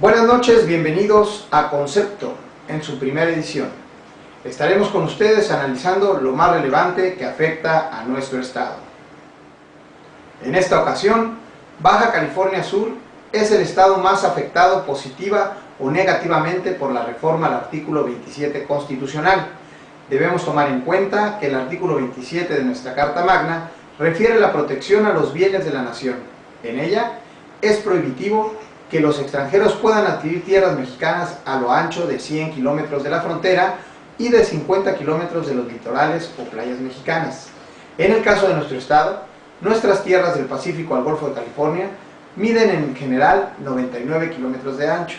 Buenas noches, bienvenidos a Concepto en su primera edición. Estaremos con ustedes analizando lo más relevante que afecta a nuestro estado. En esta ocasión, Baja California Sur es el estado más afectado positiva o negativamente por la reforma al artículo 27 constitucional. Debemos tomar en cuenta que el artículo 27 de nuestra Carta Magna refiere la protección a los bienes de la nación. En ella es prohibitivo que los extranjeros puedan adquirir tierras mexicanas a lo ancho de 100 kilómetros de la frontera y de 50 kilómetros de los litorales o playas mexicanas. En el caso de nuestro estado, nuestras tierras del Pacífico al Golfo de California miden en general 99 kilómetros de ancho.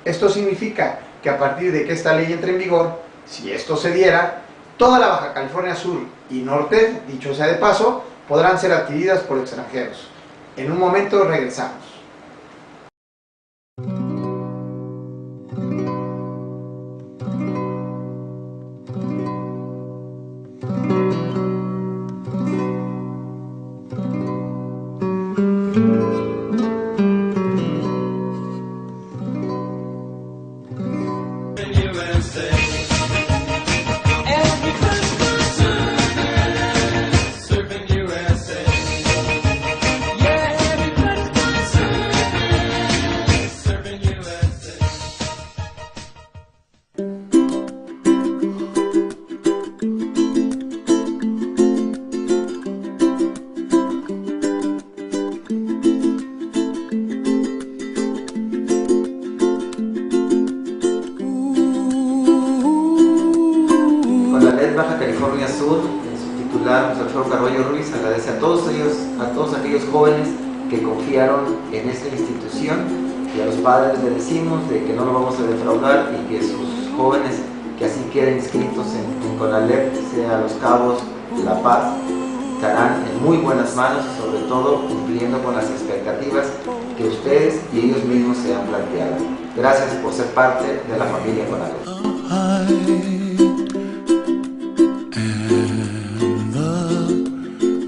Esto significa que a partir de que esta ley entre en vigor, si esto se diera, toda la Baja California Sur y Norte, dicho sea de paso, podrán ser adquiridas por extranjeros. En un momento regresamos. Baja California Sur, en su titular, José Alfredo Carballo Ruiz, agradece a todos aquellos jóvenes que confiaron en esta institución, y a los padres les decimos de que no lo vamos a defraudar y que sus jóvenes que así queden inscritos en CONALEP, sea Los Cabos, La Paz, estarán en muy buenas manos y sobre todo cumpliendo con las expectativas que ustedes y ellos mismos se han planteado. Gracias por ser parte de la familia CONALEP.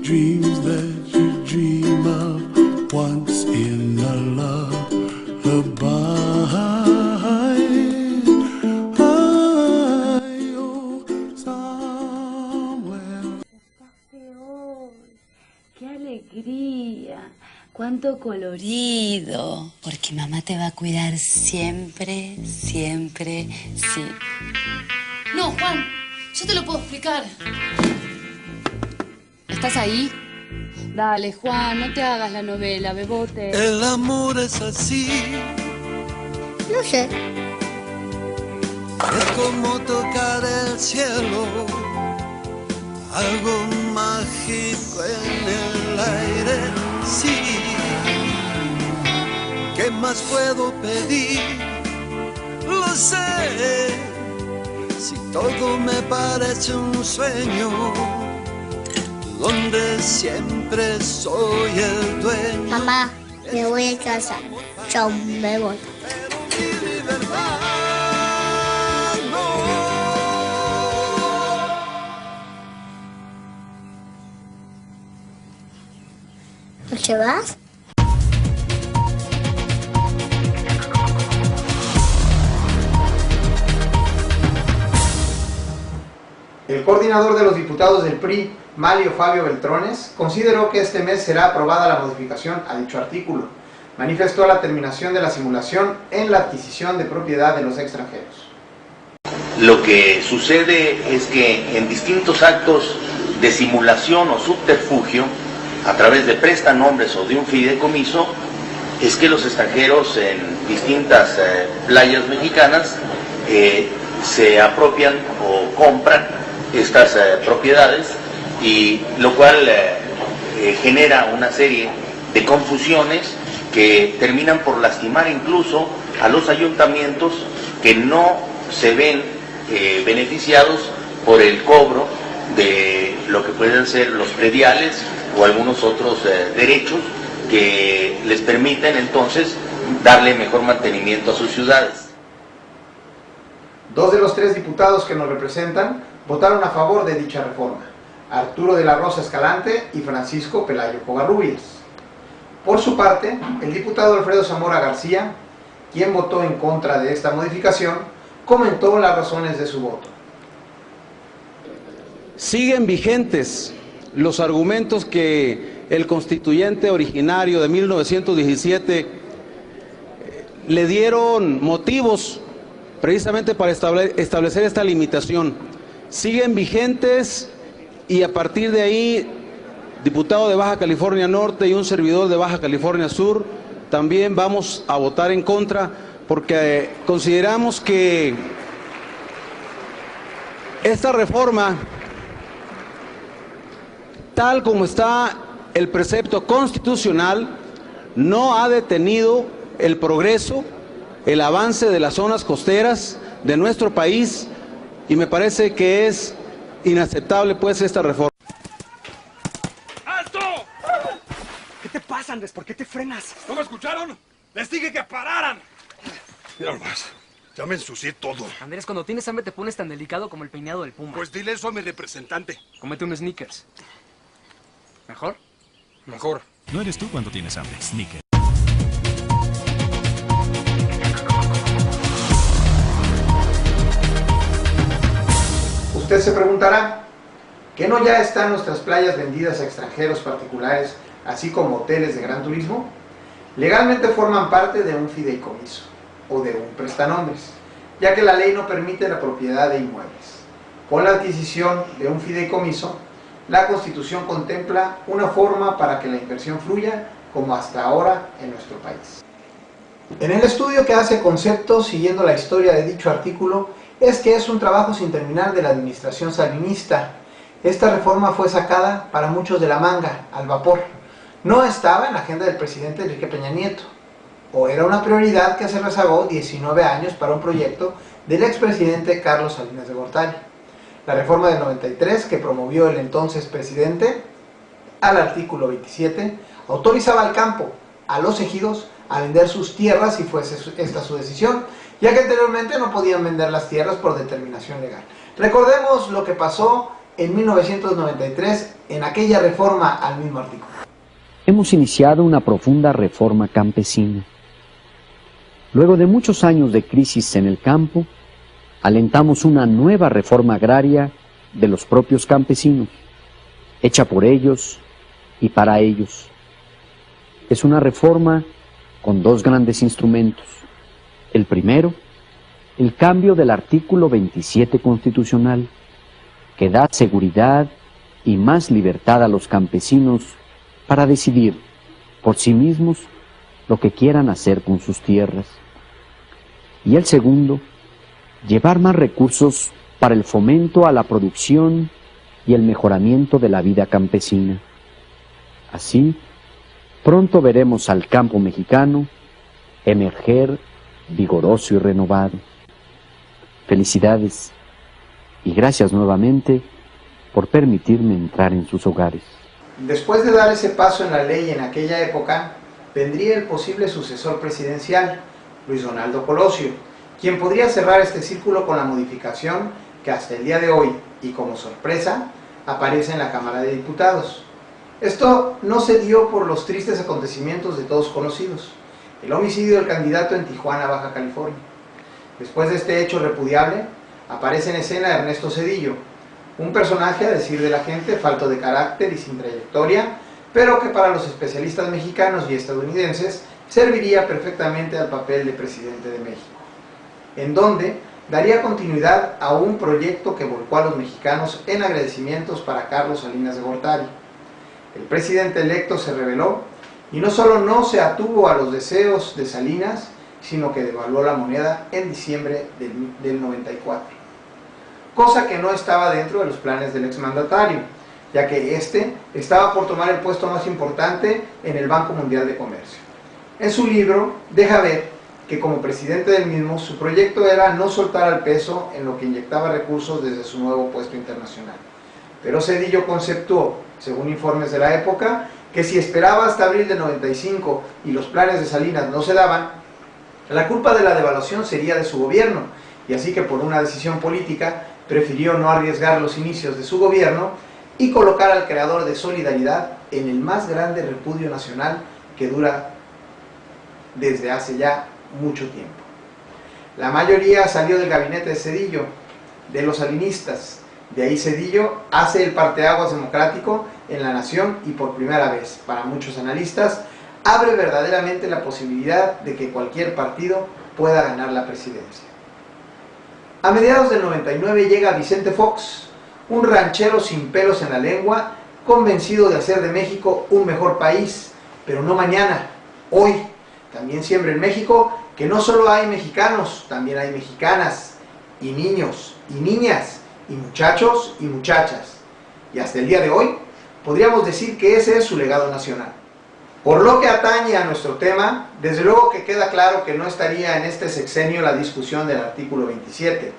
Dreams that you dream of once in a lullaby. Oh, somewhere. ¡Qué alegría! ¡Cuánto colorido! Porque mamá te va a cuidar siempre, siempre, sí. No, Juan, yo te lo puedo explicar. ¿Estás ahí? Dale, Juan, no te hagas la novela, bebote. El amor es así. No sé. Es como tocar el cielo, algo mágico en el aire, sí. ¿Qué más puedo pedir? Lo sé. Si todo me parece un sueño, donde siempre soy el dueño. Mamá, me voy a casa. Chao, me voy. ¿No te vas? El coordinador de los diputados del PRI, Malio Fabio Beltrones, consideró que este mes será aprobada la modificación a dicho artículo. Manifestó la terminación de la simulación en la adquisición de propiedad de los extranjeros. Lo que sucede es que en distintos actos de simulación o subterfugio, a través de prestanombres o de un fideicomiso, es que los extranjeros en distintas playas mexicanas se apropian o compran estas propiedades, y lo cual genera una serie de confusiones que terminan por lastimar incluso a los ayuntamientos que no se ven beneficiados por el cobro de lo que pueden ser los prediales o algunos otros derechos que les permiten entonces darle mejor mantenimiento a sus ciudades. Dos de los tres diputados que nos representan votaron a favor de dicha reforma: Arturo de la Rosa Escalante y Francisco Pelayo Covarrubias. Por su parte, el diputado Alfredo Zamora García quien votó en contra de esta modificación, comentó las razones de su voto. Siguen vigentes los argumentos que el constituyente originario de 1917 le dieron motivos precisamente para establecer esta limitación. Siguen vigentes y a partir de ahí, diputado de Baja California Norte y un servidor de Baja California Sur, también vamos a votar en contra porque consideramos que esta reforma, tal como está el precepto constitucional, no ha detenido el progreso, el avance de las zonas costeras de nuestro país, y me parece que es inaceptable pues esta reforma. ¡Alto! ¿Qué te pasa, Andrés? ¿Por qué te frenas? ¿No me escucharon? Les dije que pararan. Mira nomás, ya me ensucié todo. Andrés, cuando tienes hambre te pones tan delicado como el peinado del puma. Pues dile eso a mi representante. Cómete un Snickers. ¿Mejor? Mejor. No eres tú cuando tienes hambre, Snickers. Usted se preguntará, ¿que no ya están nuestras playas vendidas a extranjeros particulares, así como hoteles de gran turismo? Legalmente forman parte de un fideicomiso o de un prestanombres, ya que la ley no permite la propiedad de inmuebles. Con la adquisición de un fideicomiso, la Constitución contempla una forma para que la inversión fluya como hasta ahora en nuestro país. En el estudio que hace Concepto, siguiendo la historia de dicho artículo, es que es un trabajo sin terminar de la administración salinista. Esta reforma fue sacada para muchos de la manga, al vapor. No estaba en la agenda del presidente Enrique Peña Nieto, o era una prioridad que se rezagó 19 años para un proyecto del expresidente Carlos Salinas de Gortari. La reforma del 93 que promovió el entonces presidente, al artículo 27, autorizaba al campo, a los ejidos, a vender sus tierras si fuese esta su decisión, ya que anteriormente no podían vender las tierras por determinación legal. Recordemos lo que pasó en 1993 en aquella reforma al mismo artículo. Hemos iniciado una profunda reforma campesina. Luego de muchos años de crisis en el campo, alentamos una nueva reforma agraria de los propios campesinos, hecha por ellos y para ellos. Es una reforma con dos grandes instrumentos. El primero, el cambio del artículo 27 constitucional, que da seguridad y más libertad a los campesinos para decidir por sí mismos lo que quieran hacer con sus tierras. Y el segundo, llevar más recursos para el fomento a la producción y el mejoramiento de la vida campesina. Así, pronto veremos al campo mexicano emerger vigoroso y renovado. Felicidades y gracias nuevamente por permitirme entrar en sus hogares. Después de dar ese paso en la ley en aquella época, vendría el posible sucesor presidencial, Luis Donaldo Colosio, quien podría cerrar este círculo con la modificación que hasta el día de hoy, y como sorpresa, aparece en la Cámara de Diputados. Esto no se dio por los tristes acontecimientos de todos conocidos, el homicidio del candidato en Tijuana, Baja California. Después de este hecho repudiable, aparece en escena Ernesto Zedillo, un personaje, a decir de la gente, falto de carácter y sin trayectoria, pero que para los especialistas mexicanos y estadounidenses serviría perfectamente al papel de presidente de México, en donde daría continuidad a un proyecto que volcó a los mexicanos en agradecimientos para Carlos Salinas de Gortari. El presidente electo se rebeló y no solo no se atuvo a los deseos de Salinas, sino que devaluó la moneda en diciembre del 94. Cosa que no estaba dentro de los planes del exmandatario, ya que este estaba por tomar el puesto más importante en el Banco Mundial de Comercio. En su libro deja ver que como presidente del mismo, su proyecto era no soltar al peso en lo que inyectaba recursos desde su nuevo puesto internacional. Pero Zedillo conceptuó, según informes de la época, que si esperaba hasta abril del 95 y los planes de Salinas no se daban, la culpa de la devaluación sería de su gobierno, y así que por una decisión política prefirió no arriesgar los inicios de su gobierno y colocar al creador de Solidaridad en el más grande repudio nacional que dura desde hace ya mucho tiempo. La mayoría salió del gabinete de Zedillo, de los salinistas. De ahí Zedillo hace el parteaguas democrático en la nación y por primera vez, para muchos analistas, abre verdaderamente la posibilidad de que cualquier partido pueda ganar la presidencia. A mediados del 99 llega Vicente Fox, un ranchero sin pelos en la lengua, convencido de hacer de México un mejor país, pero no mañana, hoy. También siembra en México que no solo hay mexicanos, también hay mexicanas, y niños, y niñas, y muchachos y muchachas. Y hasta el día de hoy, podríamos decir que ese es su legado nacional. Por lo que atañe a nuestro tema, desde luego que queda claro que no estaría en este sexenio la discusión del artículo 27.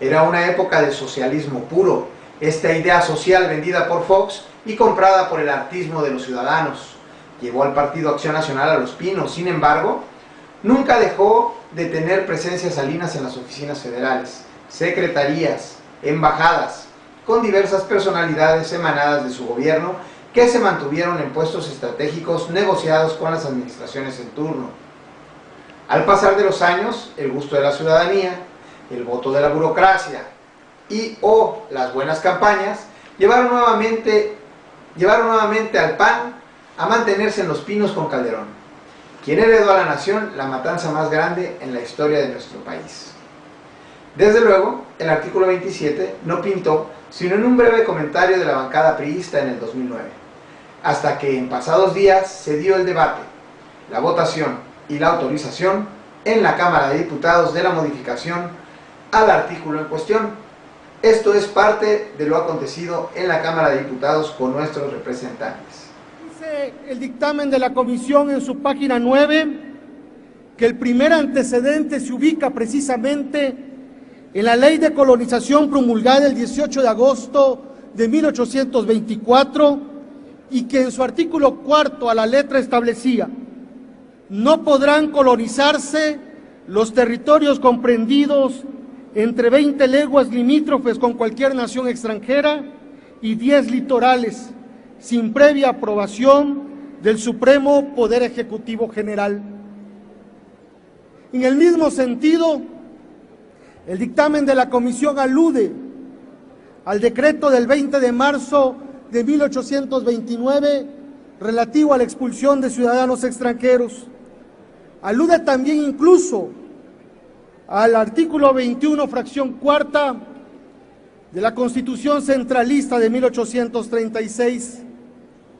Era una época de socialismo puro, esta idea social vendida por Fox y comprada por el hartismo de los ciudadanos. Llevó al Partido Acción Nacional a Los Pinos, sin embargo, nunca dejó de tener presencia Salinas en las oficinas federales, secretarías, embajadas, con diversas personalidades emanadas de su gobierno que se mantuvieron en puestos estratégicos negociados con las administraciones en turno. Al pasar de los años, el gusto de la ciudadanía, el voto de la burocracia y o las buenas campañas llevaron nuevamente al PAN a mantenerse en Los Pinos con Calderón, quien heredó a la nación la matanza más grande en la historia de nuestro país. Desde luego, el artículo 27 no pintó sino en un breve comentario de la bancada priista en el 2009, hasta que en pasados días se dio el debate, la votación y la autorización en la Cámara de Diputados de la modificación al artículo en cuestión. Esto es parte de lo acontecido en la Cámara de Diputados con nuestros representantes. Dice el dictamen de la comisión en su página 9 que el primer antecedente se ubica precisamente en la ley de colonización promulgada el 18 de agosto de 1824 y que en su artículo 4 a la letra establecía: no podrán colonizarse los territorios comprendidos entre 20 leguas limítrofes con cualquier nación extranjera y 10 litorales, sin previa aprobación del Supremo Poder Ejecutivo General. En el mismo sentido, el dictamen de la comisión alude al decreto del 20 de marzo de 1829 relativo a la expulsión de ciudadanos extranjeros. Alude también incluso al artículo 21, fracción cuarta de la Constitución Centralista de 1836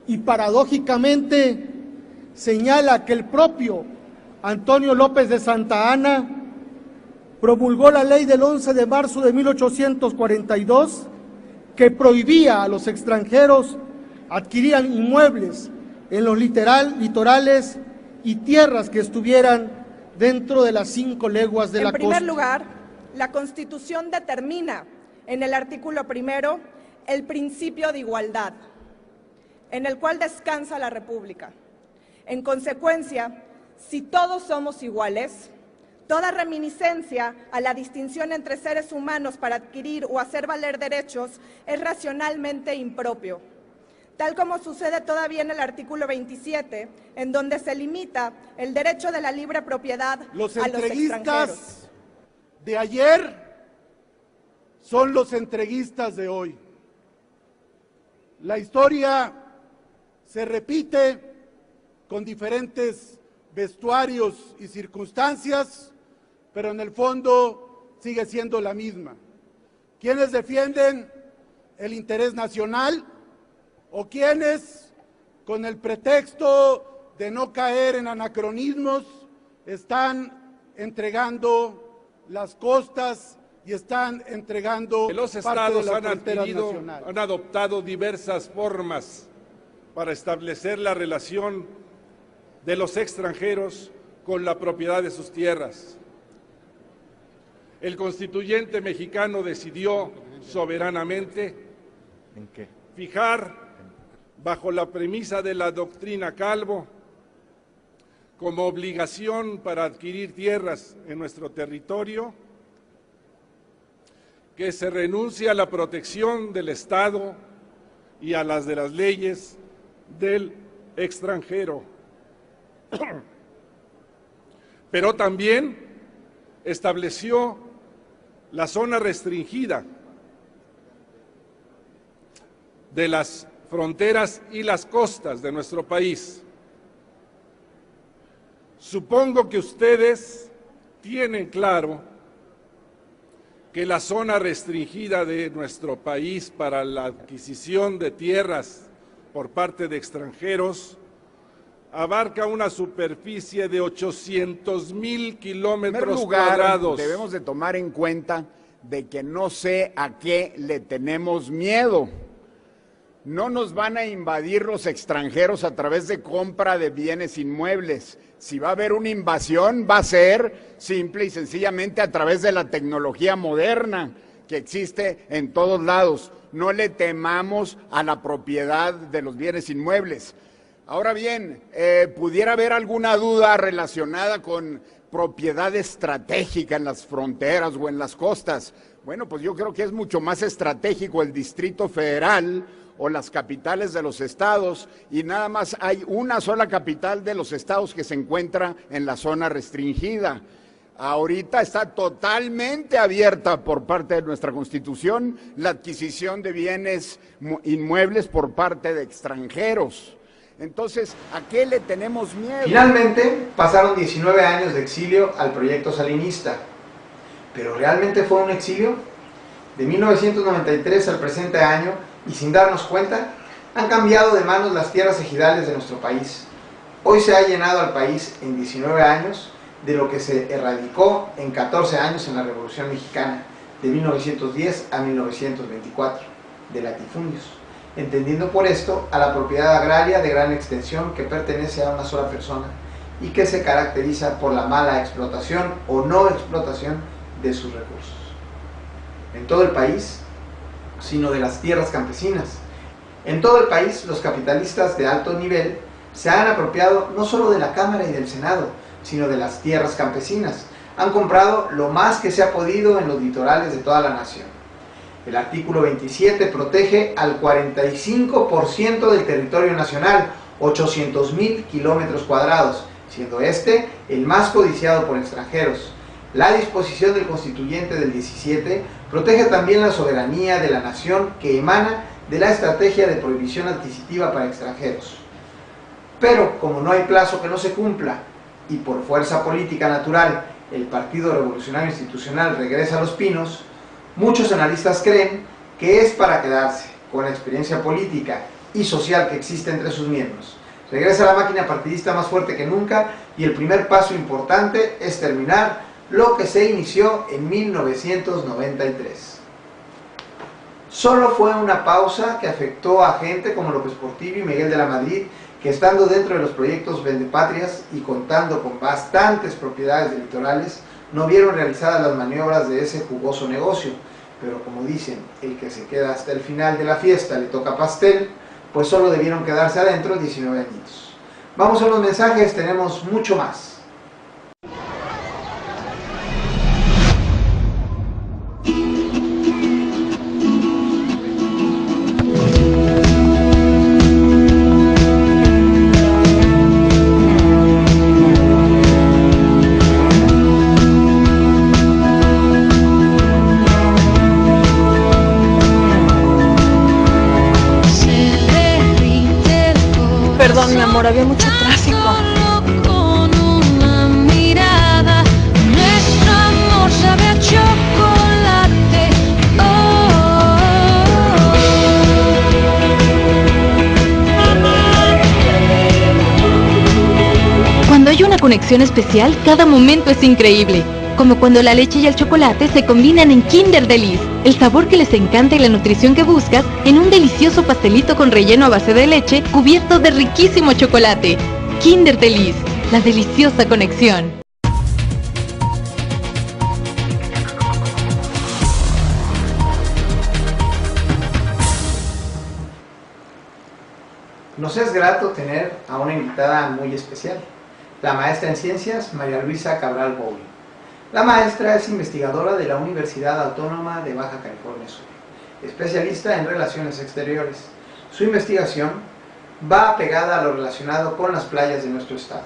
y paradójicamente señala que el propio Antonio López de Santa Anna promulgó la ley del 11 de marzo de 1842 que prohibía a los extranjeros adquirir inmuebles en los litorales y tierras que estuvieran dentro de las 5 leguas de la costa. En primer lugar, la Constitución determina en el artículo primero el principio de igualdad, en el cual descansa la República. En consecuencia, si todos somos iguales, toda reminiscencia a la distinción entre seres humanos para adquirir o hacer valer derechos es racionalmente impropio, tal como sucede todavía en el artículo 27, en donde se limita el derecho de la libre propiedad a los extranjeros. Los entreguistas de ayer son los entreguistas de hoy. La historia se repite con diferentes vestuarios y circunstancias, pero en el fondo sigue siendo la misma. ¿Quiénes defienden el interés nacional o quienes, con el pretexto de no caer en anacronismos, están entregando las costas y están entregando los estados han adoptado diversas formas para establecer la relación de los extranjeros con la propiedad de sus tierras. El constituyente mexicano decidió soberanamente fijar, bajo la premisa de la doctrina Calvo, como obligación para adquirir tierras en nuestro territorio, que se renuncie a la protección del Estado y a las de las leyes del extranjero, pero también estableció la zona restringida de las fronteras y las costas de nuestro país. Supongo que ustedes tienen claro que la zona restringida de nuestro país para la adquisición de tierras por parte de extranjeros abarca una superficie de 800,000 kilómetros cuadrados. Debemos de tomar en cuenta de que no sé a qué le tenemos miedo. No nos van a invadir los extranjeros a través de compra de bienes inmuebles. Si va a haber una invasión, va a ser simple y sencillamente a través de la tecnología moderna que existe en todos lados. No le temamos a la propiedad de los bienes inmuebles. Ahora bien, pudiera haber alguna duda relacionada con propiedad estratégica en las fronteras o en las costas. Bueno, pues yo creo que es mucho más estratégico el Distrito Federal o las capitales de los estados, y nada más hay una sola capital de los estados que se encuentra en la zona restringida. Ahorita está totalmente abierta por parte de nuestra Constitución la adquisición de bienes inmuebles por parte de extranjeros. Entonces, ¿a qué le tenemos miedo? Finalmente, pasaron 19 años de exilio al proyecto salinista. ¿Pero realmente fue un exilio? De 1993 al presente año, y sin darnos cuenta, han cambiado de manos las tierras ejidales de nuestro país. Hoy se ha llenado al país en 19 años de lo que se erradicó en 14 años en la Revolución Mexicana, de 1910 a 1924, de latifundios, entendiendo por esto a la propiedad agraria de gran extensión que pertenece a una sola persona y que se caracteriza por la mala explotación o no explotación de sus recursos. En todo el país, sino de las tierras campesinas. En todo el país, los capitalistas de alto nivel se han apropiado no solo de la Cámara y del Senado, sino de las tierras campesinas. Han comprado lo más que se ha podido en los litorales de toda la nación. El artículo 27 protege al 45% del territorio nacional, 800,000 kilómetros cuadrados, siendo este el más codiciado por extranjeros. La disposición del Constituyente del 17 protege también la soberanía de la nación que emana de la estrategia de prohibición adquisitiva para extranjeros. Pero como no hay plazo que no se cumpla y por fuerza política natural el Partido Revolucionario Institucional regresa a Los Pinos, muchos analistas creen que es para quedarse con la experiencia política y social que existe entre sus miembros. Regresa la máquina partidista más fuerte que nunca y el primer paso importante es terminar lo que se inició en 1993. Solo fue una pausa que afectó a gente como López Portillo y Miguel de la Madrid, que estando dentro de los proyectos Vendepatrias y contando con bastantes propiedades de litorales, no vieron realizadas las maniobras de ese jugoso negocio. Pero como dicen, el que se queda hasta el final de la fiesta le toca pastel, pues solo debieron quedarse adentro 19 añitos. Vamos a los mensajes, tenemos mucho más. Perdón, mi amor, había mucho tráfico. Con una mirada, nuestro amor sabe a chocolate. Cuando hay una conexión especial, cada momento es increíble. Como cuando la leche y el chocolate se combinan en Kinder Delice. El sabor que les encanta y la nutrición que buscas en un delicioso pastelito con relleno a base de leche cubierto de riquísimo chocolate. Kinder Delice, la deliciosa conexión. Nos es grato tener a una invitada muy especial, la maestra en ciencias María Luisa Cabral Bowling. La maestra es investigadora de la Universidad Autónoma de Baja California Sur, especialista en relaciones exteriores. Su investigación va pegada a lo relacionado con las playas de nuestro estado.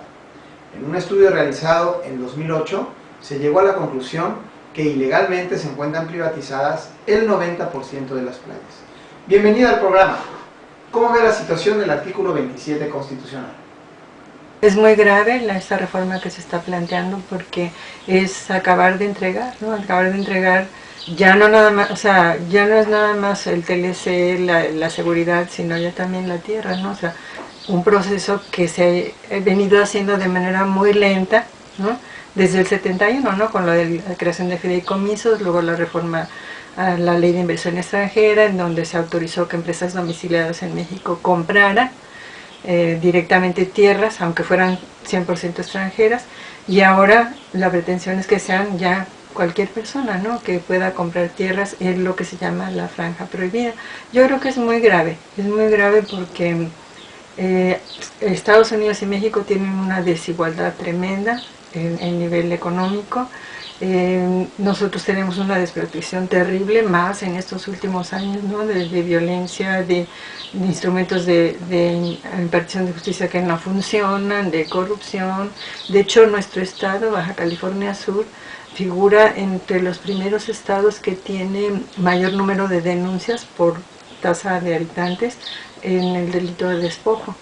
En un estudio realizado en 2008, se llegó a la conclusión que ilegalmente se encuentran privatizadas el 90% de las playas. Bienvenida al programa. ¿Cómo ve la situación del artículo 27 constitucional? Es muy grave esta reforma que se está planteando porque es acabar de entregar, ¿no? Acabar de entregar ya no nada más, o sea, ya no es nada más el TLC, la seguridad, sino ya también la tierra, ¿no? O sea, un proceso que se ha venido haciendo de manera muy lenta, ¿no? Desde el 71, ¿no? Con lo de la creación de fideicomisos, luego la reforma a la ley de inversión extranjera, en donde se autorizó que empresas domiciliadas en México compraran directamente tierras, aunque fueran 100% extranjeras, y ahora la pretensión es que sean ya cualquier persona, ¿no? Que pueda comprar tierras en lo que se llama la franja prohibida. Yo creo que es muy grave porque Estados Unidos y México tienen una desigualdad tremenda en nivel económico. Nosotros tenemos una desprotección terrible, más en estos últimos años, ¿no? de violencia, de instrumentos de impartición de justicia que no funcionan, de corrupción. De hecho, nuestro estado, Baja California Sur, figura entre los primeros estados que tiene mayor número de denuncias por tasa de habitantes en el delito de despojo.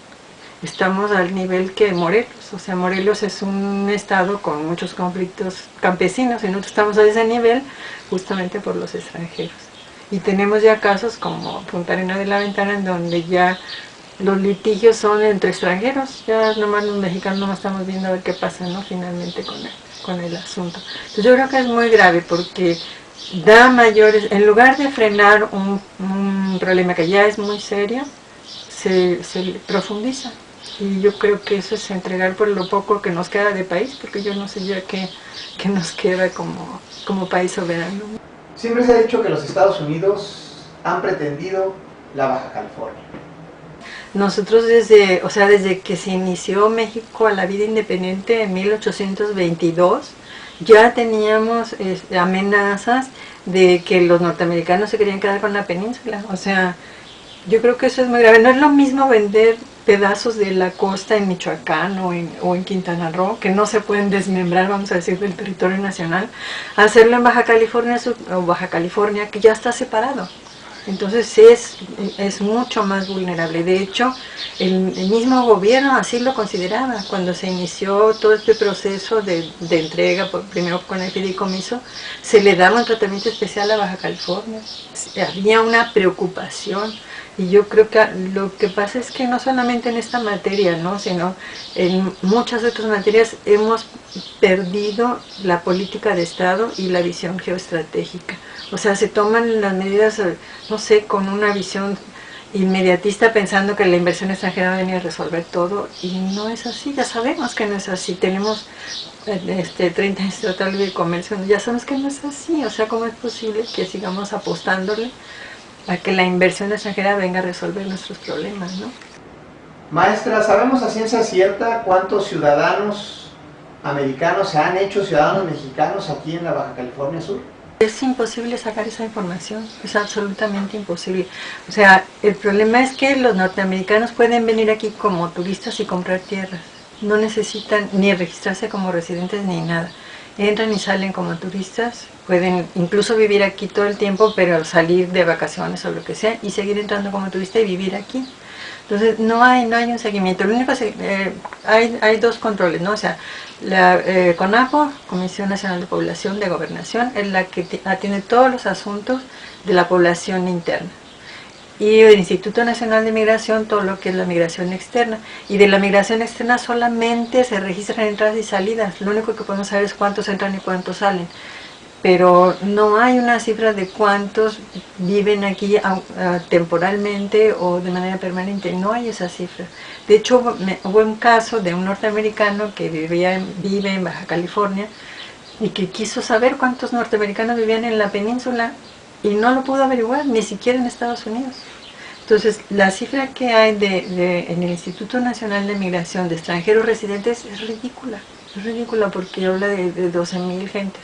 Estamos al nivel que Morelos, o sea, Morelos es un estado con muchos conflictos campesinos y nosotros estamos a ese nivel justamente por los extranjeros. Y tenemos ya casos como Punta Arenas de la Ventana, en donde ya los litigios son entre extranjeros, ya nomás los mexicanos nomás estamos viendo a ver qué pasa, ¿no? Finalmente con el asunto. Entonces yo creo que es muy grave porque da mayores, en lugar de frenar un problema que ya es muy serio, se profundiza. Y yo creo que eso es entregar por lo poco que nos queda de país, porque yo no sé ya qué nos queda como país soberano. Siempre se ha dicho que los Estados Unidos han pretendido la Baja California. Nosotros desde que se inició México a la vida independiente en 1822, ya teníamos amenazas de que los norteamericanos se querían quedar con la península. O sea, yo creo que eso es muy grave. No es lo mismo vender pedazos de la costa en Michoacán o en Quintana Roo, que no se pueden desmembrar, vamos a decir, del territorio nacional, hacerlo en Baja California Sur, o Baja California, que ya está separado. Entonces es mucho más vulnerable. De hecho, el mismo gobierno así lo consideraba. Cuando se inició todo este proceso de entrega, primero con el fideicomiso, se le daba un tratamiento especial a Baja California. Había una preocupación. Y yo creo que lo que pasa es que no solamente en esta materia, ¿no? Sino en muchas otras materias hemos perdido la política de Estado y la visión geoestratégica. O sea, se toman las medidas, no sé, con una visión inmediatista pensando que la inversión extranjera va a venir a resolver todo, y no es así, ya sabemos que no es así. Tenemos 30 años de Tratado de Libre Comercio, ya sabemos que no es así. O sea, ¿cómo es posible que sigamos apostándole a que la inversión extranjera venga a resolver nuestros problemas, ¿no? Maestra, ¿sabemos a ciencia cierta cuántos ciudadanos americanos se han hecho ciudadanos mexicanos aquí en la Baja California Sur? Es imposible sacar esa información, es absolutamente imposible. O sea, el problema es que los norteamericanos pueden venir aquí como turistas y comprar tierras. No necesitan ni registrarse como residentes ni nada. Entran y salen como turistas, pueden incluso vivir aquí todo el tiempo, pero salir de vacaciones o lo que sea, y seguir entrando como turista y vivir aquí. Entonces no hay un seguimiento. Lo único hay dos controles, ¿no? O sea, la CONAPO, Comisión Nacional de Población de Gobernación, es la que atiende todos los asuntos de la población interna. Y el Instituto Nacional de Migración, todo lo que es la migración externa. Y de la migración externa solamente se registran entradas y salidas. Lo único que podemos saber es cuántos entran y cuántos salen. Pero no hay una cifra de cuántos viven aquí temporalmente o de manera permanente. No hay esa cifra. De hecho, hubo un caso de un norteamericano que vive en Baja California y que quiso saber cuántos norteamericanos vivían en la península, y no lo pudo averiguar, ni siquiera en Estados Unidos. Entonces, la cifra que hay en el Instituto Nacional de Migración de extranjeros residentes es ridícula porque habla de 12,000 gentes,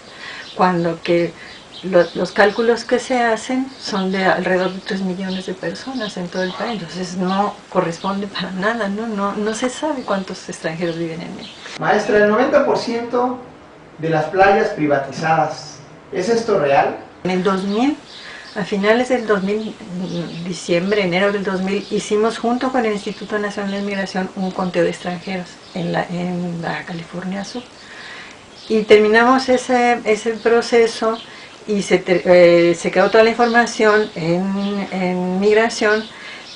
cuando que los cálculos que se hacen son de alrededor de 3 millones de personas en todo el país, entonces no corresponde para nada, no se sabe cuántos extranjeros viven en México. Maestra, el 90% de las playas privatizadas, ¿es esto real? En el 2000, a finales del 2000, diciembre, enero del 2000, hicimos junto con el Instituto Nacional de Migración un conteo de extranjeros en Baja California Sur. Y terminamos ese proceso y se quedó toda la información en migración,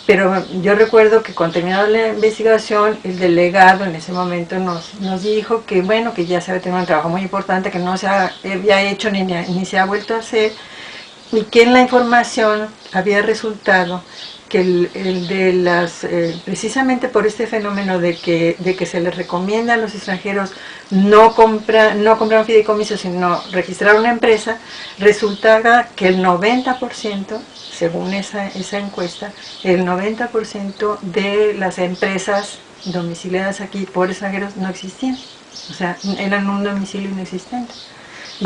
pero yo recuerdo que cuando terminó la investigación, el delegado en ese momento nos dijo que bueno, que ya se había tenido un trabajo muy importante, que no se había hecho ni se ha vuelto a hacer, y que en la información había resultado que precisamente por este fenómeno de que se les recomienda a los extranjeros no comprar un fideicomiso, sino registrar una empresa, resultaba que el 90%, según esa encuesta, el 90% de las empresas domiciliadas aquí por extranjeros no existían, o sea, eran un domicilio inexistente.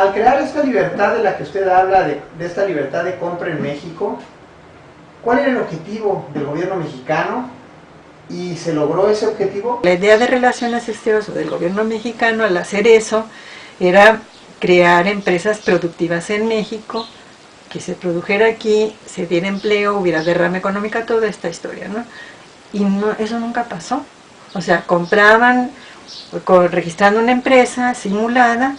Al crear esta libertad de la que usted habla, de esta libertad de compra en México, ¿cuál era el objetivo del gobierno mexicano y se logró ese objetivo? La idea de Relaciones Exteriores del gobierno mexicano al hacer eso era crear empresas productivas en México, que se produjera aquí, se diera empleo, hubiera derrama económica, toda esta historia, ¿no? Y eso nunca pasó. O sea, compraban registrando una empresa simulada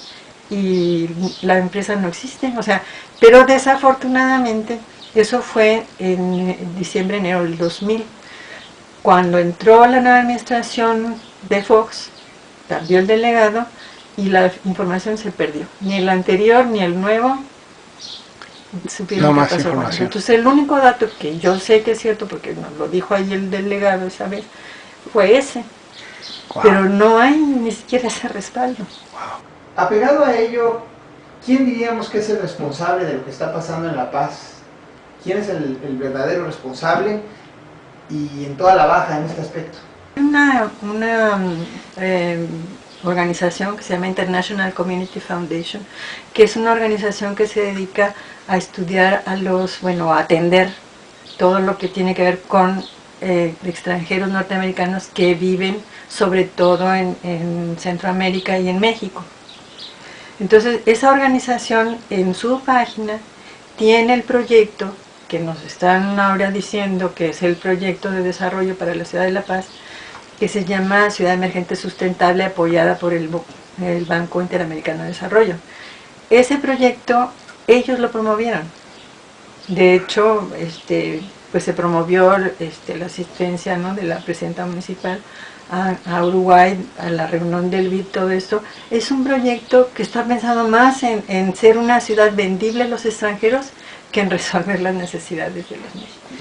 y la empresa no existe, o sea, pero desafortunadamente eso fue en diciembre, enero del 2000, cuando entró la nueva administración de Fox, cambió el delegado y la información se perdió, ni el anterior ni el nuevo supieron qué pasó con eso. Entonces el único dato que yo sé que es cierto, porque nos lo dijo ahí el delegado esa vez, fue ese, pero no hay ni siquiera ese respaldo. Apegado a ello, ¿quién diríamos que es el responsable de lo que está pasando en La Paz? ¿Quién es el verdadero responsable y en toda la Baja en este aspecto? Una organización que se llama International Community Foundation, que es una organización que se dedica a estudiar a atender todo lo que tiene que ver con extranjeros norteamericanos que viven sobre todo en Centroamérica y en México. Entonces, esa organización en su página tiene el proyecto que nos están ahora diciendo que es el proyecto de desarrollo para la ciudad de La Paz, que se llama Ciudad Emergente Sustentable, apoyada por el Banco Interamericano de Desarrollo. Ese proyecto ellos lo promovieron. De hecho, pues se promovió la asistencia, ¿no?, de la presidenta municipal a Uruguay, a la reunión del BID, todo esto. Es un proyecto que está pensado más en ser una ciudad vendible a los extranjeros que en resolver las necesidades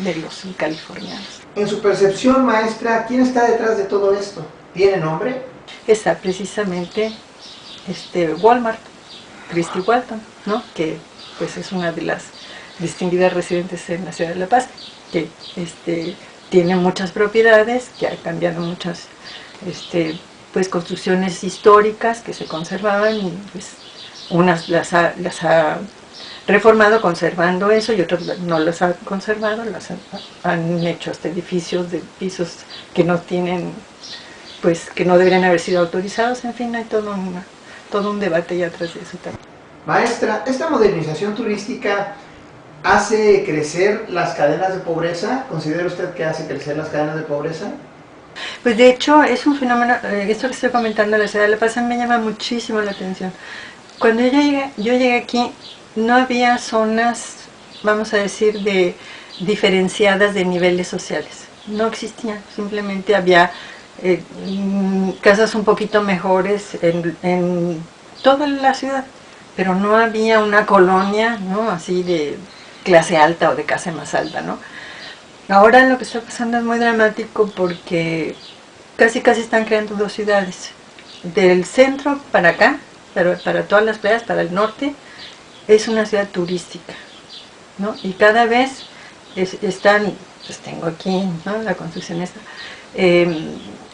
de los californianos. En su percepción, maestra, ¿quién está detrás de todo esto? ¿Tiene nombre? Está precisamente Walmart, Christy Walton, ¿no?, que pues es una de las distinguidas residentes en la ciudad de La Paz, que tiene muchas propiedades, que ha cambiado muchas pues construcciones históricas que se conservaban, y pues unas las ha reformado conservando eso, y otras no las ha conservado, han hecho hasta edificios de pisos que no tienen, pues que no deberían haber sido autorizados. En fin, hay todo un debate ya atrás de eso también. Maestra, ¿esta modernización turística hace crecer las cadenas de pobreza? ¿Considera usted que hace crecer las cadenas de pobreza? Pues de hecho es un fenómeno, esto que estoy comentando de la ciudad de La Paz me llama muchísimo la atención. Cuando yo llegué aquí no había zonas, vamos a decir, diferenciadas de niveles sociales. No existían, simplemente había casas un poquito mejores en toda la ciudad, pero no había una colonia, ¿no?, así de clase alta o de clase más alta, ¿no? Ahora lo que está pasando es muy dramático porque casi están creando dos ciudades. Del centro para acá, para todas las playas, para el norte, es una ciudad turística, ¿no? Y cada vez están, pues tengo aquí, ¿no?, la construcción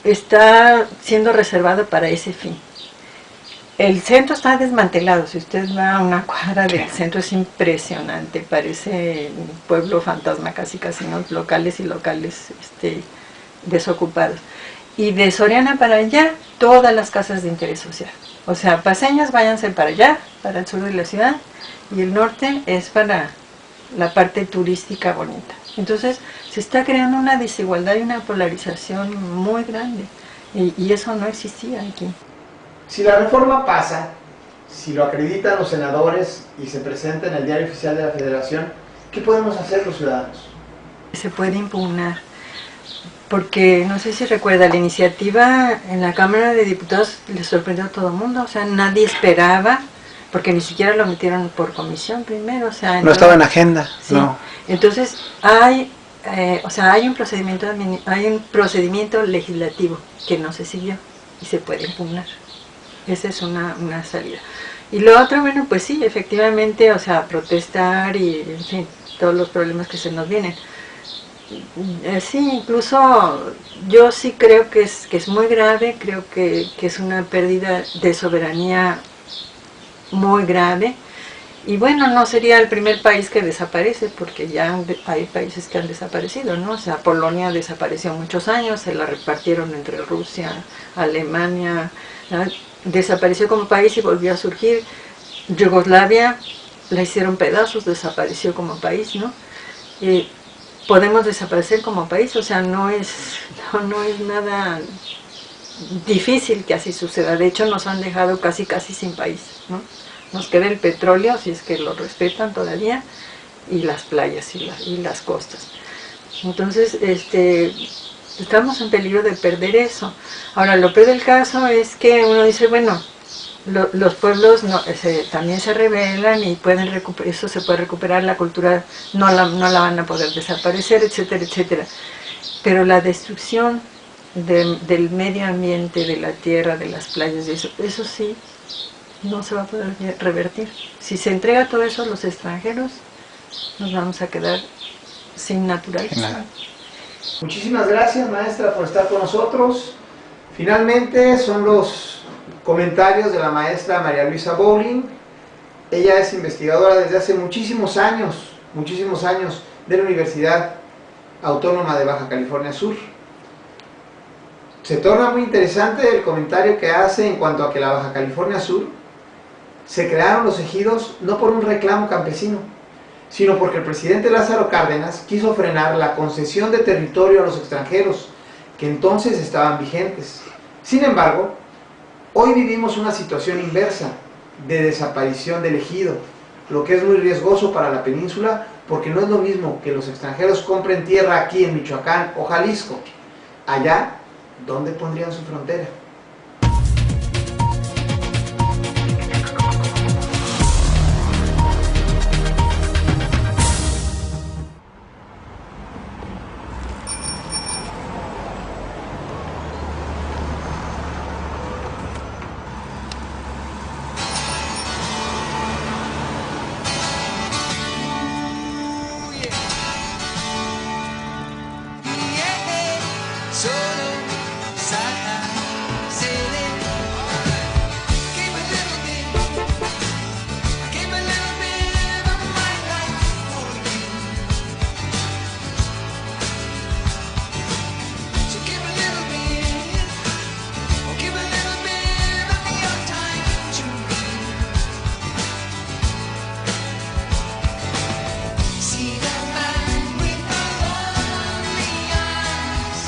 está siendo reservado para ese fin. El centro está desmantelado. Si usted va a una cuadra del centro es impresionante, parece un pueblo fantasma, casi casinos locales y locales desocupados. Y de Soriana para allá, todas las casas de interés social. O sea, paseños váyanse para allá, para el sur de la ciudad, y el norte es para la parte turística bonita. Entonces se está creando una desigualdad y una polarización muy grande, y eso no existía aquí. Si la reforma pasa, si lo acreditan los senadores y se presenta en el Diario Oficial de la Federación, ¿qué podemos hacer los ciudadanos? Se puede impugnar, porque no sé si recuerda, la iniciativa en la Cámara de Diputados le sorprendió a todo el mundo, o sea, nadie esperaba, porque ni siquiera lo metieron por comisión primero, o sea... No estaba en agenda, sí. No. Entonces hay un procedimiento legislativo que no se siguió y se puede impugnar. Esa es una salida. Y lo otro, bueno, pues sí, efectivamente, o sea, protestar y, en fin, todos los problemas que se nos vienen. Sí, incluso yo sí creo que es muy grave, creo que es una pérdida de soberanía muy grave. Y bueno, no sería el primer país que desaparece, porque ya hay países que han desaparecido, ¿no? O sea, Polonia desapareció muchos años, se la repartieron entre Rusia, Alemania, ¿no? Desapareció como país y volvió a surgir. Yugoslavia la hicieron pedazos, desapareció como país, ¿no? Podemos desaparecer como país, o sea, no es nada difícil que así suceda. De hecho, nos han dejado casi sin país, ¿no? Nos queda el petróleo, si es que lo respetan todavía, y las playas y las costas. Entonces, estamos en peligro de perder eso. Ahora, lo peor del caso es que uno dice, bueno, los pueblos también se rebelan y pueden recuperar, eso se puede recuperar, la cultura no la van a poder desaparecer, etcétera, etcétera. Pero la destrucción del medio ambiente, de la tierra, de las playas, eso sí, no se va a poder revertir. Si se entrega todo eso a los extranjeros, nos vamos a quedar sin naturaleza. Muchísimas gracias, maestra, por estar con nosotros. Finalmente son los comentarios de la maestra María Luisa Bowling. Ella es investigadora desde hace muchísimos años de la Universidad Autónoma de Baja California Sur. Se torna muy interesante el comentario que hace en cuanto a que la Baja California Sur se crearon los ejidos no por un reclamo campesino, sino porque el presidente Lázaro Cárdenas quiso frenar la concesión de territorio a los extranjeros, que entonces estaban vigentes. Sin embargo, hoy vivimos una situación inversa de desaparición del ejido, lo que es muy riesgoso para la península, porque no es lo mismo que los extranjeros compren tierra aquí en Michoacán o Jalisco. Allá, ¿dónde pondrían su frontera? See the man with the lonely eyes,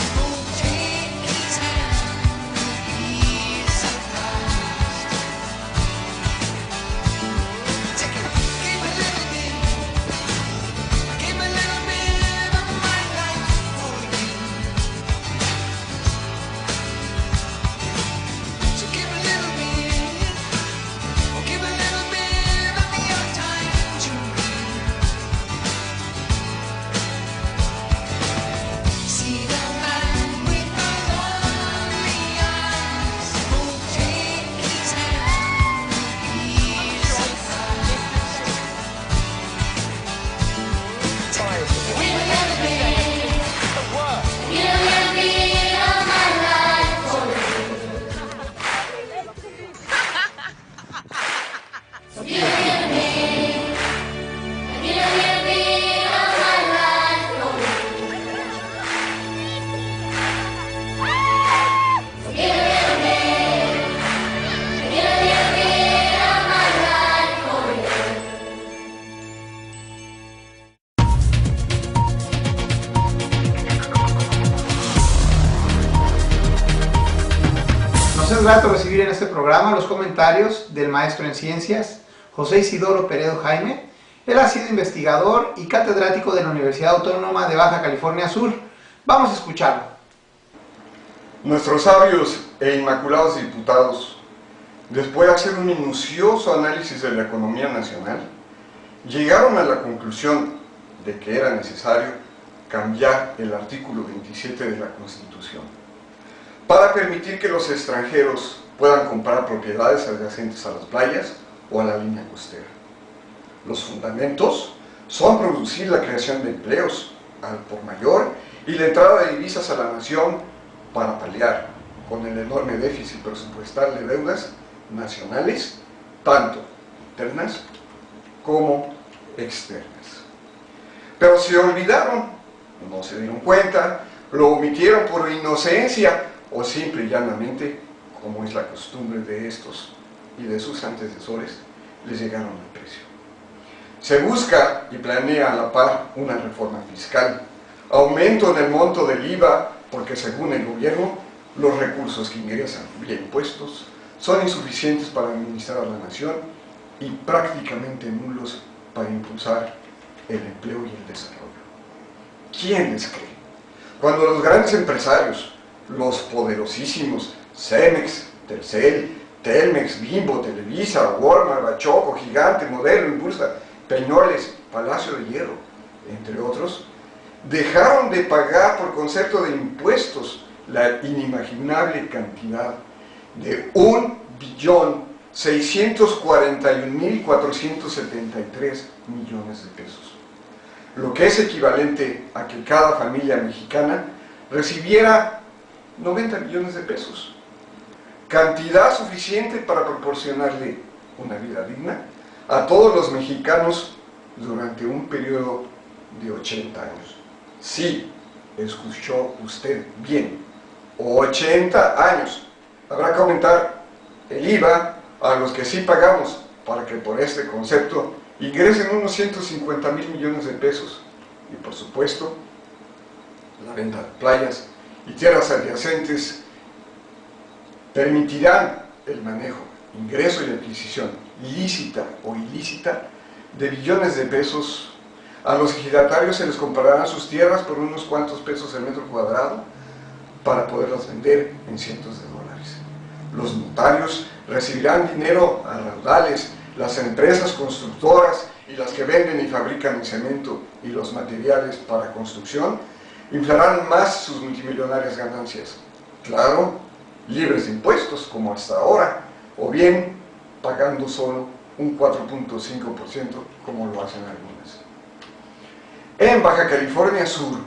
Nos es grato recibir en este programa los comentarios del maestro en ciencias, José Isidoro Peredo Jaime. Él ha sido investigador y catedrático de la Universidad Autónoma de Baja California Sur. Vamos a escucharlo. Nuestros sabios e inmaculados diputados, después de hacer un minucioso análisis de la economía nacional, llegaron a la conclusión de que era necesario cambiar el artículo 27 de la Constitución para permitir que los extranjeros puedan comprar propiedades adyacentes a las playas o a la línea costera. Los fundamentos son producir la creación de empleos al por mayor y la entrada de divisas a la nación para paliar con el enorme déficit presupuestal de deudas nacionales, tanto internas como externas. Pero se olvidaron, no se dieron cuenta, lo omitieron por inocencia o simple y llanamente, como es la costumbre de estos y de sus antecesores, les llegaron al precio. Se busca y planea a la par una reforma fiscal, aumento en el monto del IVA, porque según el gobierno, los recursos que ingresan vía impuestos son insuficientes para administrar a la nación y prácticamente nulos para impulsar el empleo y el desarrollo. ¿Quién les cree? Cuando los grandes empresarios, los poderosísimos Cemex, Telcel, Telmex, Bimbo, Televisa, Walmart, Bachoco, Gigante, Modelo, Impulsa, Peñoles, Palacio de Hierro, entre otros, dejaron de pagar por concepto de impuestos la inimaginable cantidad de 1.641.473 millones de pesos, lo que es equivalente a que cada familia mexicana recibiera 90 millones de pesos, cantidad suficiente para proporcionarle una vida digna a todos los mexicanos durante un periodo de 80 años. Sí, escuchó usted bien, 80 años. Habrá que aumentar el IVA a los que sí pagamos para que por este concepto ingresen unos 150.000 millones de pesos. Y por supuesto, la venta de playas y tierras adyacentes permitirán el manejo, ingreso y adquisición lícita o ilícita de billones de pesos. A los ejidatarios se les comprarán sus tierras por unos cuantos pesos el metro cuadrado para poderlas vender en cientos de dólares. Los notarios recibirán dinero a raudales, las empresas constructoras y las que venden y fabrican el cemento y los materiales para construcción inflarán más sus multimillonarias ganancias. Claro, libres de impuestos como hasta ahora, o bien pagando solo un 4.5% como lo hacen algunas. En Baja California Sur,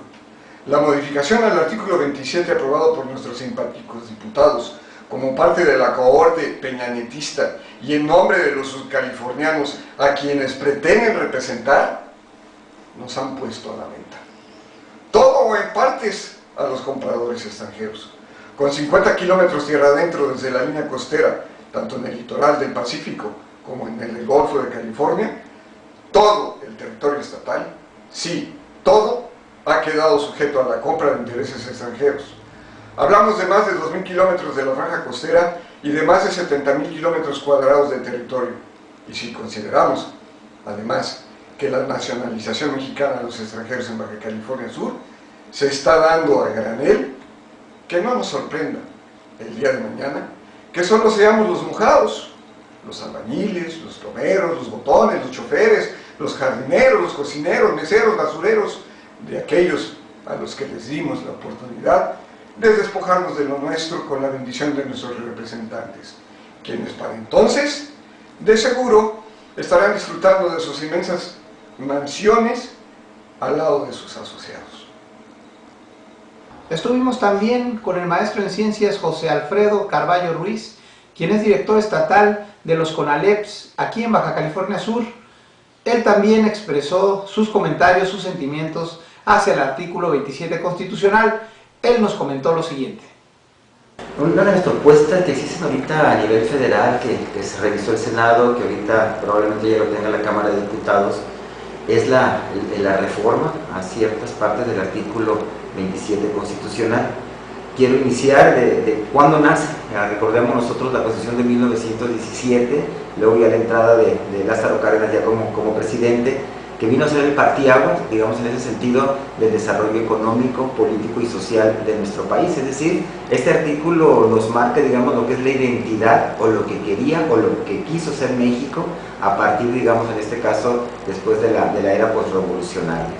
la modificación al artículo 27 aprobado por nuestros simpáticos diputados como parte de la cohorte peñanetista y en nombre de los subcalifornianos a quienes pretenden representar, nos han puesto a la venta todo o en partes a los compradores extranjeros. Con 50 kilómetros tierra adentro desde la línea costera, tanto en el litoral del Pacífico como en el Golfo de California, todo el territorio estatal, sí, todo ha quedado sujeto a la compra de intereses extranjeros. Hablamos de más de 2.000 kilómetros de la franja costera y de más de 70.000 kilómetros cuadrados de territorio. Y si consideramos, además, que la nacionalización mexicana de los extranjeros en Baja California Sur se está dando a granel, que no nos sorprenda el día de mañana que solo seamos los mojados, los albañiles, los plomeros, los botones, los choferes, los jardineros, los cocineros, meseros, basureros, de aquellos a los que les dimos la oportunidad de despojarnos de lo nuestro con la bendición de nuestros representantes, quienes para entonces, de seguro, estarán disfrutando de sus inmensas mansiones al lado de sus asociados. Estuvimos también con el maestro en ciencias José Alfredo Carballo Ruiz, quien es director estatal de los CONALEPS aquí en Baja California Sur. Él también expresó sus comentarios, sus sentimientos hacia el artículo 27 constitucional. Él nos comentó lo siguiente. Una de las propuestas que existen ahorita a nivel federal, que se revisó el Senado, que ahorita probablemente ya lo tenga la Cámara de Diputados, es la reforma a ciertas partes del artículo 27 constitucional. quiero iniciar de cuándo nace. Recordemos nosotros la Constitución de 1917, luego ya la entrada de Lázaro Cárdenas ya como presidente, que vino a ser el partíaguas, digamos, en ese sentido, del desarrollo económico, político y social de nuestro país. Es decir, este artículo nos marca, digamos, lo que es la identidad, o lo que quería, o lo que quiso ser México, a partir, digamos, en este caso, después de la era postrevolucionaria.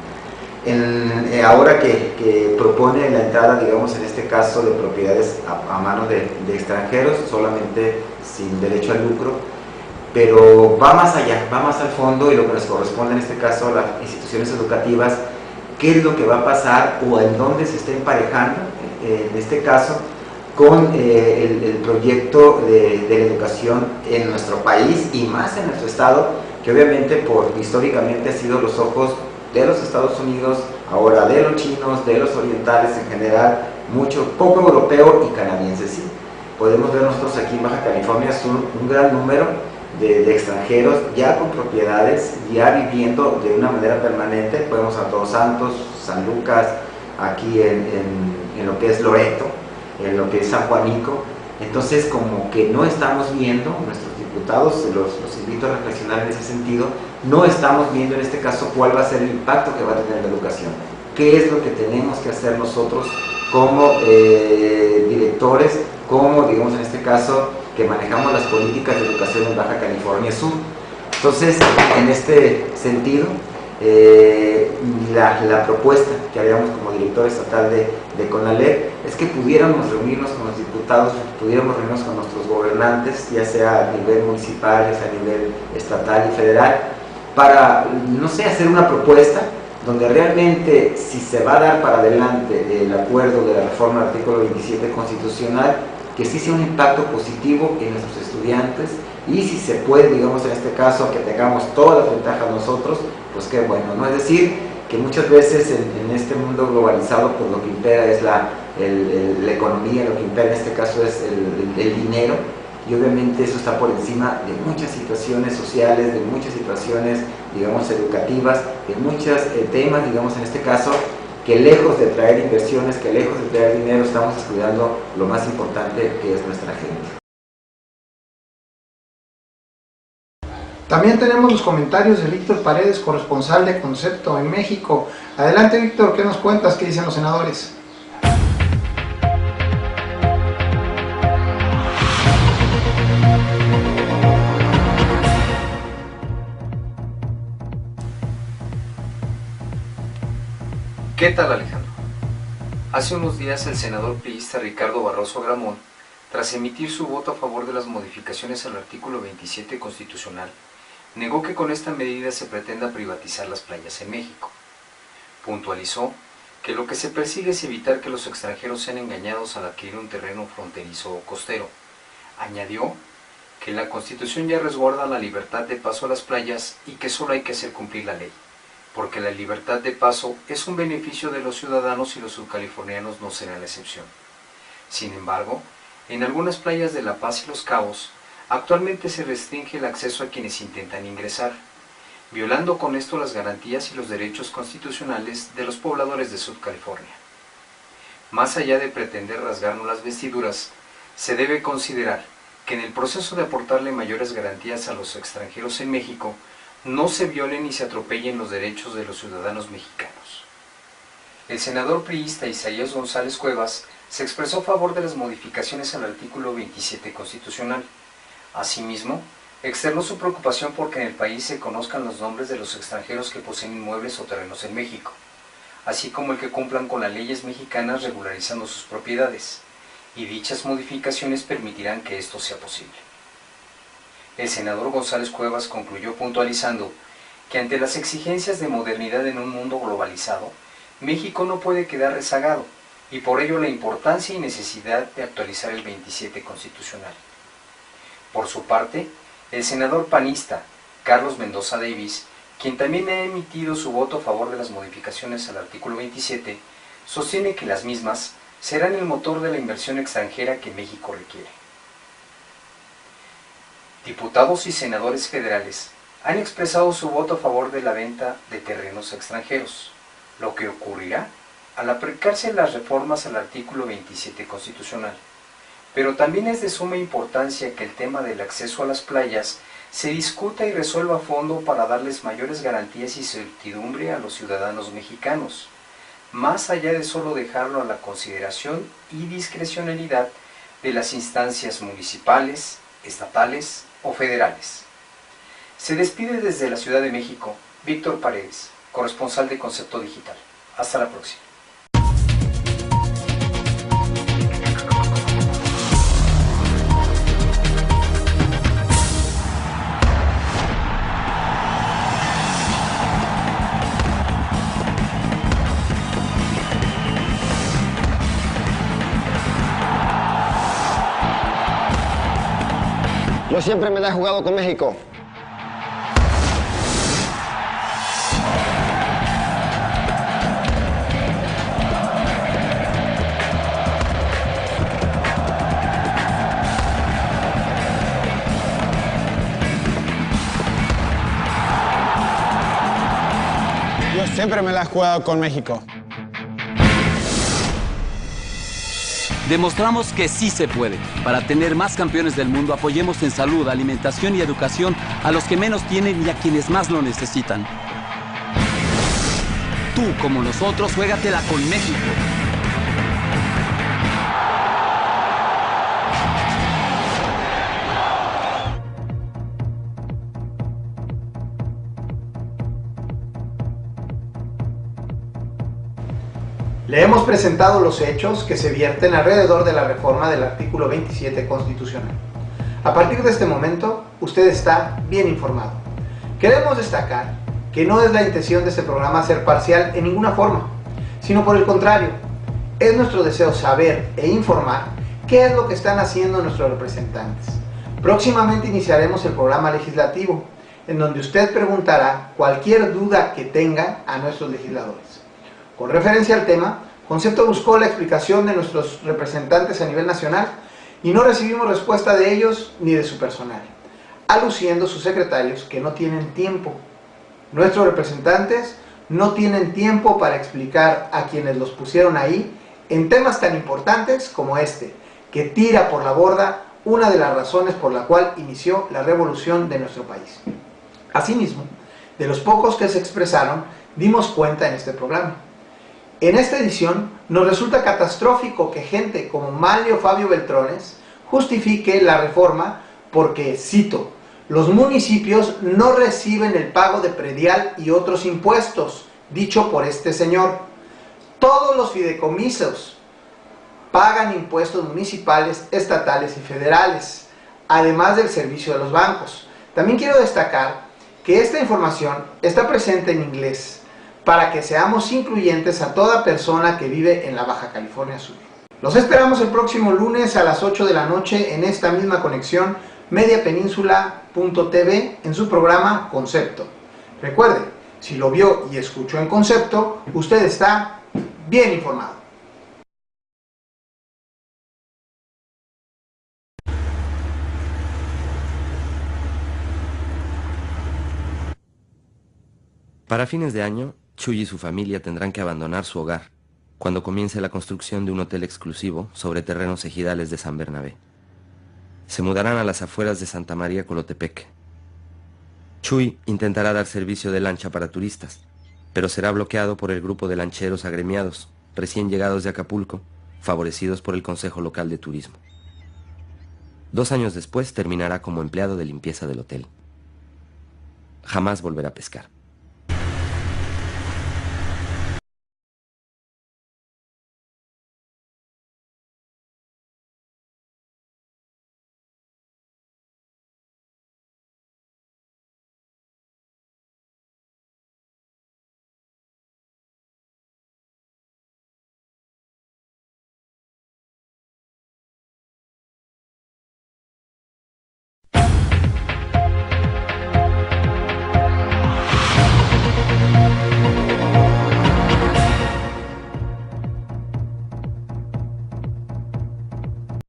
Ahora que propone la entrada, digamos, en este caso, de propiedades a manos de extranjeros, solamente sin derecho al lucro, pero va más allá, va más al fondo, y lo que nos corresponde en este caso a las instituciones educativas, qué es lo que va a pasar o en dónde se está emparejando, en este caso, con el proyecto de la educación en nuestro país y más en nuestro estado, que obviamente históricamente ha sido los ojos de los Estados Unidos, ahora de los chinos, de los orientales en general, poco europeo y canadiense. Sí, podemos ver nosotros aquí en Baja California Sur un gran número de extranjeros ya con propiedades, ya viviendo de una manera permanente. Podemos a Todos Santos, San Lucas, aquí en lo que es Loreto, en lo que es San Juanico. Entonces, como que no estamos viendo, nuestros diputados, los invito a reflexionar en ese sentido, no estamos viendo en este caso cuál va a ser el impacto que va a tener la educación, qué es lo que tenemos que hacer nosotros como directores, como, digamos, en este caso, que manejamos las políticas de educación en Baja California Sur. Entonces, en este sentido, la propuesta que haríamos como director estatal de CONALEP es que pudiéramos reunirnos con los diputados, pudiéramos reunirnos con nuestros gobernantes, ya sea a nivel municipal, ya sea a nivel estatal y federal, para, no sé, hacer una propuesta donde realmente, si se va a dar para adelante el acuerdo de la reforma del artículo 27 constitucional, que sí sea un impacto positivo en nuestros estudiantes, y si se puede, digamos, en este caso, que tengamos todas las ventajas nosotros, pues qué bueno, ¿no? Es decir, que muchas veces en este mundo globalizado, pues lo que impera es la economía, lo que impera en este caso es el dinero, y obviamente eso está por encima de muchas situaciones sociales, de muchas situaciones, digamos, educativas, de muchos temas, digamos, en este caso, que lejos de traer inversiones, que lejos de traer dinero, estamos descuidando lo más importante, que es nuestra gente. También tenemos los comentarios de Víctor Paredes, corresponsal de Concepto en México. Adelante, Víctor, ¿qué nos cuentas? ¿Qué dicen los senadores? ¿Qué tal, Alejandro? Hace unos días el senador priista Ricardo Barroso Gramón, tras emitir su voto a favor de las modificaciones al artículo 27 constitucional, negó que con esta medida se pretenda privatizar las playas en México. Puntualizó que lo que se persigue es evitar que los extranjeros sean engañados al adquirir un terreno fronterizo o costero. Añadió que la Constitución ya resguarda la libertad de paso a las playas y que solo hay que hacer cumplir la ley, porque la libertad de paso es un beneficio de los ciudadanos y los subcalifornianos no serán la excepción. Sin embargo, en algunas playas de La Paz y Los Cabos, actualmente se restringe el acceso a quienes intentan ingresar, violando con esto las garantías y los derechos constitucionales de los pobladores de Subcalifornia. Más allá de pretender rasgarnos las vestiduras, se debe considerar que en el proceso de aportarle mayores garantías a los extranjeros en México, no se violen ni se atropellen los derechos de los ciudadanos mexicanos. El senador priista Isaías González Cuevas se expresó a favor de las modificaciones al artículo 27 constitucional. Asimismo, externó su preocupación porque en el país se conozcan los nombres de los extranjeros que poseen inmuebles o terrenos en México, así como el que cumplan con las leyes mexicanas regularizando sus propiedades, y dichas modificaciones permitirán que esto sea posible. El senador González Cuevas concluyó puntualizando que ante las exigencias de modernidad en un mundo globalizado, México no puede quedar rezagado, y por ello la importancia y necesidad de actualizar el 27 constitucional. Por su parte, el senador panista Carlos Mendoza Davis, quien también ha emitido su voto a favor de las modificaciones al artículo 27, sostiene que las mismas serán el motor de la inversión extranjera que México requiere. Diputados y senadores federales han expresado su voto a favor de la venta de terrenos extranjeros. Lo que ocurrirá al aplicarse las reformas al artículo 27 constitucional. Pero también es de suma importancia que el tema del acceso a las playas se discuta y resuelva a fondo para darles mayores garantías y certidumbre a los ciudadanos mexicanos, más allá de solo dejarlo a la consideración y discrecionalidad de las instancias municipales, estatales o federales. Se despide desde la Ciudad de México Víctor Paredes, corresponsal de Concepto Digital. Hasta la próxima. Yo siempre me la he jugado con México. Yo siempre me la he jugado con México. Demostramos que sí se puede. Para tener más campeones del mundo, apoyemos en salud, alimentación y educación a los que menos tienen y a quienes más lo necesitan. Tú, como nosotros, juégatela con México. Le hemos presentado los hechos que se vierten alrededor de la reforma del artículo 27 constitucional. A partir de este momento, usted está bien informado. Queremos destacar que no es la intención de este programa ser parcial en ninguna forma, sino por el contrario, es nuestro deseo saber e informar qué es lo que están haciendo nuestros representantes. Próximamente iniciaremos el programa legislativo, en donde usted preguntará cualquier duda que tenga a nuestros legisladores. Con referencia al tema, Concepto buscó la explicación de nuestros representantes a nivel nacional y no recibimos respuesta de ellos ni de su personal, aluciendo sus secretarios que no tienen tiempo. Nuestros representantes no tienen tiempo para explicar a quienes los pusieron ahí en temas tan importantes como este, que tira por la borda una de las razones por la cual inició la revolución de nuestro país. Asimismo, de los pocos que se expresaron, dimos cuenta en este programa. En esta edición nos resulta catastrófico que gente como Manlio Fabio Beltrones justifique la reforma porque, cito, los municipios no reciben el pago de predial y otros impuestos, dicho por este señor. Todos los fideicomisos pagan impuestos municipales, estatales y federales, además del servicio de los bancos. También quiero destacar que esta información está presente en inglés, para que seamos incluyentes a toda persona que vive en la Baja California Sur. Los esperamos el próximo lunes a las 8 de la noche en esta misma conexión mediapeninsula.tv en su programa Concepto. Recuerde, si lo vio y escuchó en Concepto, usted está bien informado. Para fines de año, Chuy y su familia tendrán que abandonar su hogar cuando comience la construcción de un hotel exclusivo sobre terrenos ejidales de San Bernabé. Se mudarán a las afueras de Santa María Colotepec. Chuy intentará dar servicio de lancha para turistas, pero será bloqueado por el grupo de lancheros agremiados, recién llegados de Acapulco, favorecidos por el Consejo Local de Turismo. 2 años después terminará como empleado de limpieza del hotel. Jamás volverá a pescar.